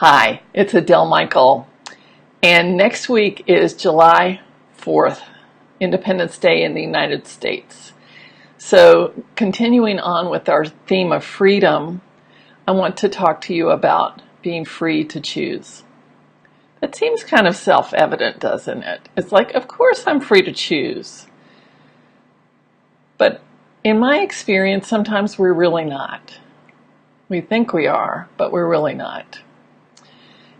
Hi, it's Adele Michael, and next week is July 4th, Independence Day in the United States. So, continuing on with our theme of freedom, I want to talk to you about being free to choose. That seems kind of self-evident, doesn't it? It's like, of course I'm free to choose. But in my experience, sometimes we're really not. We think we are, but we're really not.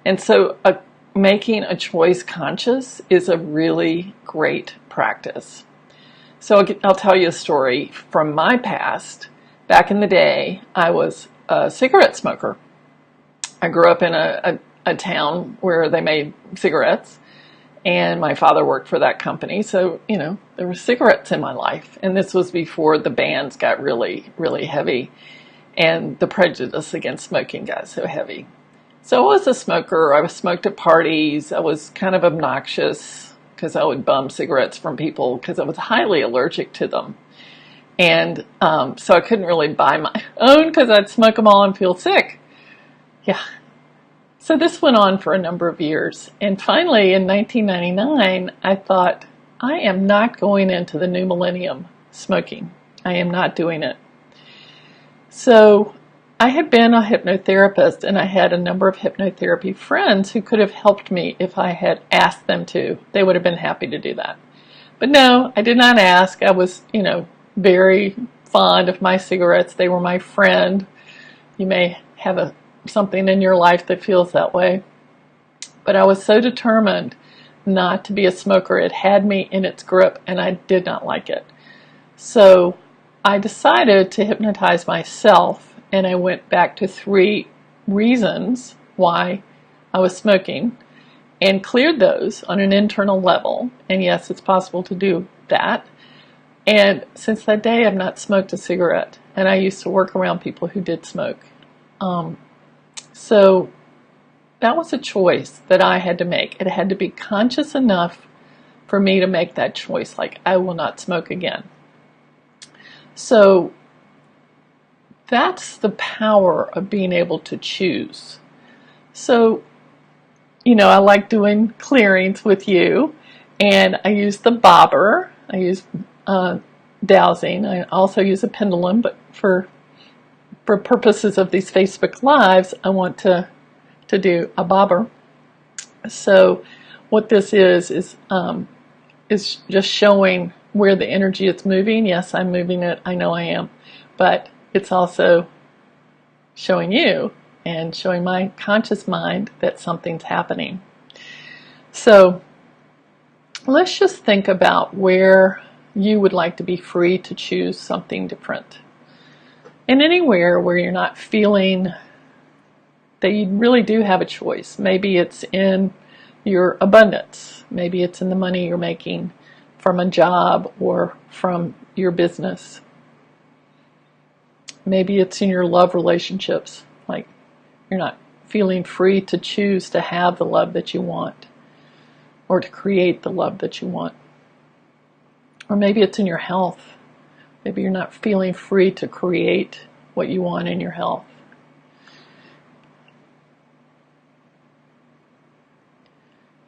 And so making a choice conscious is a really great practice. So I'll tell you a story from my past. Back in the day, I was a cigarette smoker. I grew up in a town where they made cigarettes, and my father worked for that company. So, there were cigarettes in my life. And this was before the bans got really, really heavy, and the prejudice against smoking got so heavy. So I was a smoker. I smoked at parties. I was kind of obnoxious because I would bum cigarettes from people because I was highly allergic to them. And so I couldn't really buy my own because I'd smoke them all and feel sick. Yeah. So this went on for a number of years. And finally, in 1999, I thought, I am not going into the new millennium smoking. I am not doing it. So I had been a hypnotherapist, and I had a number of hypnotherapy friends who could have helped me if I had asked them to. They would have been happy to do that. But no, I did not ask. I was, very fond of my cigarettes. They were my friend. You may have something in your life that feels that way. But I was so determined not to be a smoker. It had me in its grip, and I did not like it. So I decided to hypnotize myself. And I went back to 3 reasons why I was smoking and cleared those on an internal level. And yes, it's possible to do that. And since that day, I've not smoked a cigarette. And I used to work around people who did smoke. So that was a choice that I had to make. It had to be conscious enough for me to make that choice, like I will not smoke again. So that's the power of being able to choose. So, I like doing clearings with you, and I use the bobber. I use dowsing. I also use a pendulum, but for purposes of these Facebook Lives, I want to do a bobber. So what this is just showing where the energy is moving. Yes, I'm moving it. I know I am. But it's also showing you and showing my conscious mind that something's happening. So let's just think about where you would like to be free to choose something different. And anywhere where you're not feeling that you really do have a choice. Maybe it's in your abundance. Maybe it's in the money you're making from a job or from your business. Maybe it's in your love relationships, like you're not feeling free to choose to have the love that you want or to create the love that you want. Or maybe it's in your health. Maybe you're not feeling free to create what you want in your health.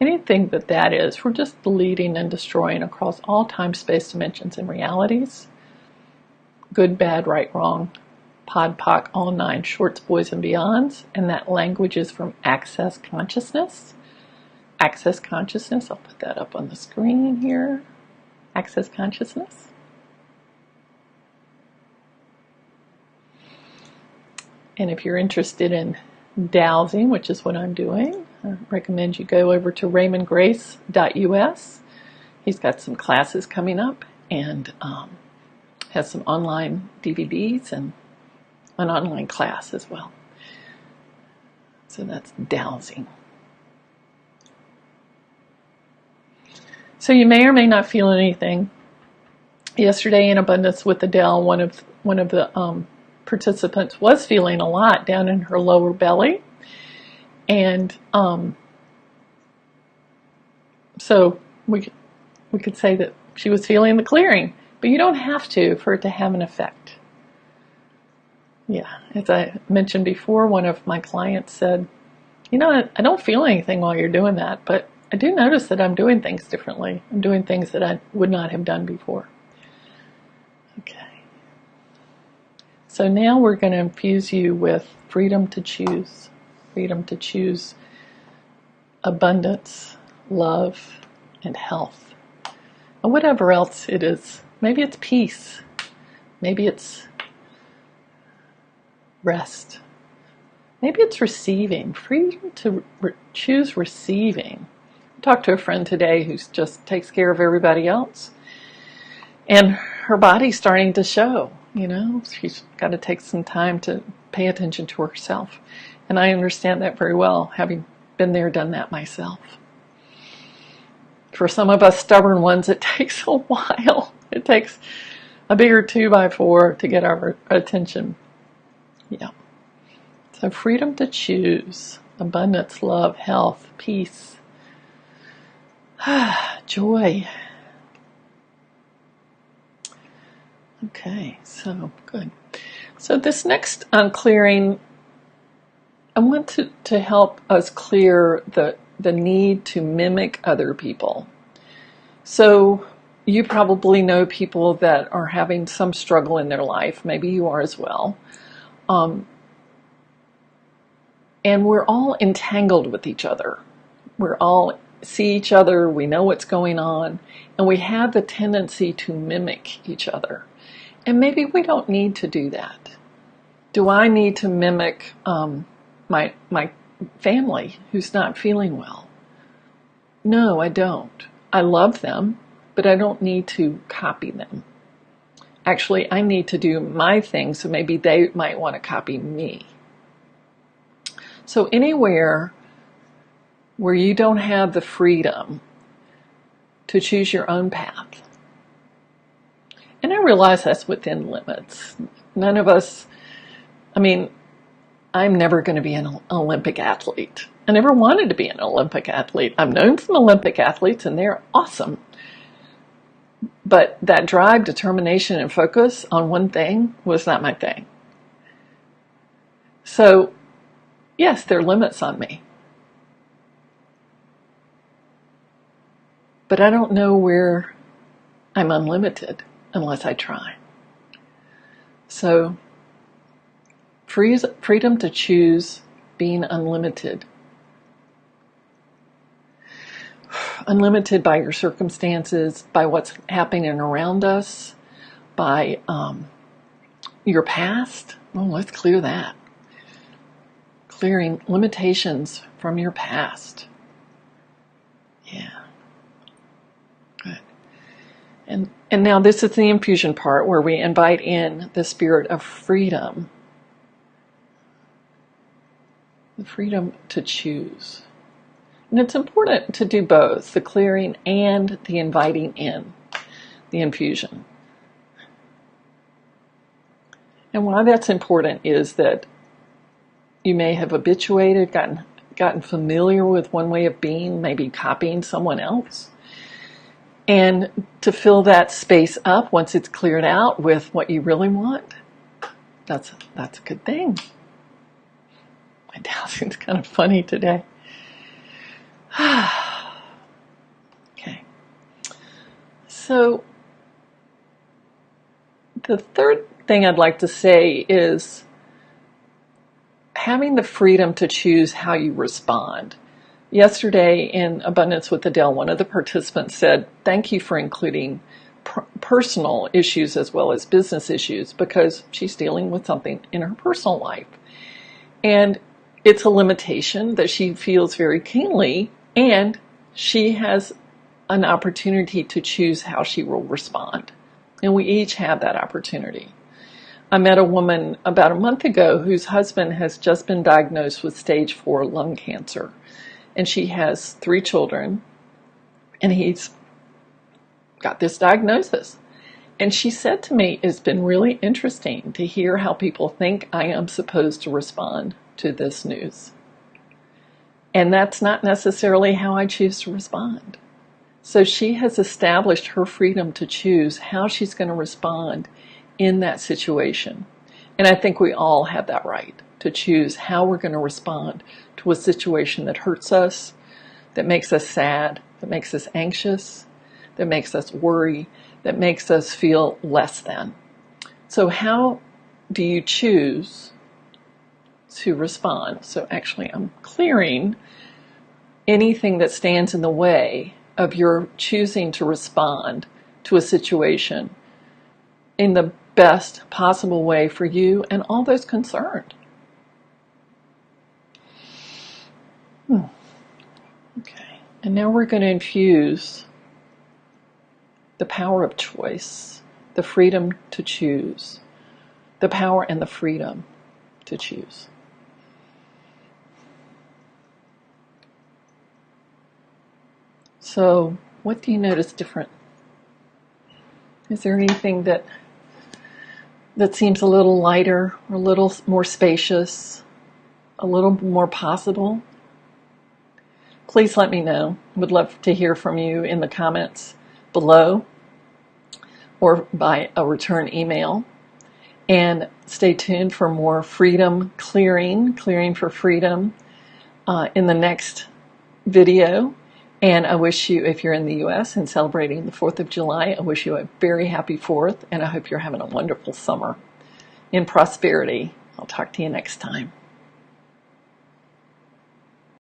Anything that is, we're just deleting and destroying across all time, space, dimensions, and realities. Good, bad, right, wrong. Pod, Poc, all 9, shorts, boys, and beyonds. And that language is from Access Consciousness. Access Consciousness, I'll put that up on the screen here. Access Consciousness. And if you're interested in dowsing, which is what I'm doing, I recommend you go over to raymondgrace.us. He's got some classes coming up and has some online DVDs and an online class as well. So that's dowsing. So you may or may not feel anything. Yesterday in Abundance with Adele, one of the participants was feeling a lot down in her lower belly, and so we could say that she was feeling the clearing, but you don't have to for it to have an effect. Yeah, as I mentioned before, one of my clients said You know, I don't feel anything while you're doing that, but I do notice that I'm doing things differently. I'm doing things that I would not have done before. Okay. So now we're going to infuse you with freedom to choose. Freedom to choose abundance, love, and health. And whatever else it is. Maybe it's peace. Maybe it's rest. Maybe it's receiving. Freedom to choose receiving. I talked to a friend today who just takes care of everybody else. And her body's starting to show, you know. She's got to take some time to pay attention to herself. And I understand that very well, having been there, done that myself. For some of us stubborn ones, it takes a while. It takes a bigger 2x4 to get our attention. Yeah. So freedom to choose, abundance, love, health, peace, joy. Okay, so good. So this next clearing, I want to help us clear the need to mimic other people. So you probably know people that are having some struggle in their life. Maybe you are as well. And we're all entangled with each other. We're all see each other, we know what's going on, and we have the tendency to mimic each other. And maybe we don't need to do that. Do I need to mimic my family who's not feeling well? No, I don't. I love them, but I don't need to copy them. Actually, I need to do my thing, so maybe they might want to copy me. So anywhere where you don't have the freedom to choose your own path, and I realize that's within limits. None of us, I'm never going to be an Olympic athlete. I never wanted to be an Olympic athlete. I've known some Olympic athletes and they're awesome. But that drive, determination, and focus on one thing was not my thing. So, yes, there are limits on me. But I don't know where I'm unlimited unless I try. So, freedom to choose being unlimited. Unlimited by your circumstances, by what's happening around us, by your past. Oh, let's clear that. Clearing limitations from your past. Yeah. Good. And now this is the infusion part where we invite in the spirit of freedom. The freedom to choose. And it's important to do both, the clearing and the inviting in, the infusion. And why that's important is that you may have habituated, gotten familiar with one way of being, maybe copying someone else. And to fill that space up once it's cleared out with what you really want, that's a good thing. My dowsing's kind of funny today. Okay. So the third thing I'd like to say is having the freedom to choose how you respond. Yesterday in Abundance with Adele, one of the participants said, "Thank you for including personal issues as well as business issues," because she's dealing with something in her personal life. And it's a limitation that she feels very keenly, and she has an opportunity to choose how she will respond. And we each have that opportunity. I met a woman about a month ago whose husband has just been diagnosed with stage 4 lung cancer. And she has 3 children, and he's got this diagnosis. And she said to me, it's been really interesting to hear how people think I am supposed to respond to this news. And that's not necessarily how I choose to respond. So she has established her freedom to choose how she's going to respond in that situation. And I think we all have that right to choose how we're going to respond to a situation that hurts us, that makes us sad, that makes us anxious, that makes us worry, that makes us feel less than. So how do you choose to respond? So actually, I'm clearing anything that stands in the way of your choosing to respond to a situation in the best possible way for you and all those concerned. Okay, and now we're going to infuse the power of choice, the freedom to choose, the power and the freedom to choose. So, what do you notice different? Is there anything that seems a little lighter, or a little more spacious, a little more possible? Please let me know. I would love to hear from you in the comments below or by a return email. And stay tuned for more freedom clearing for freedom in the next video. And I wish you, if you're in the U.S. and celebrating the 4th of July, I wish you a very happy 4th, and I hope you're having a wonderful summer in prosperity. I'll talk to you next time.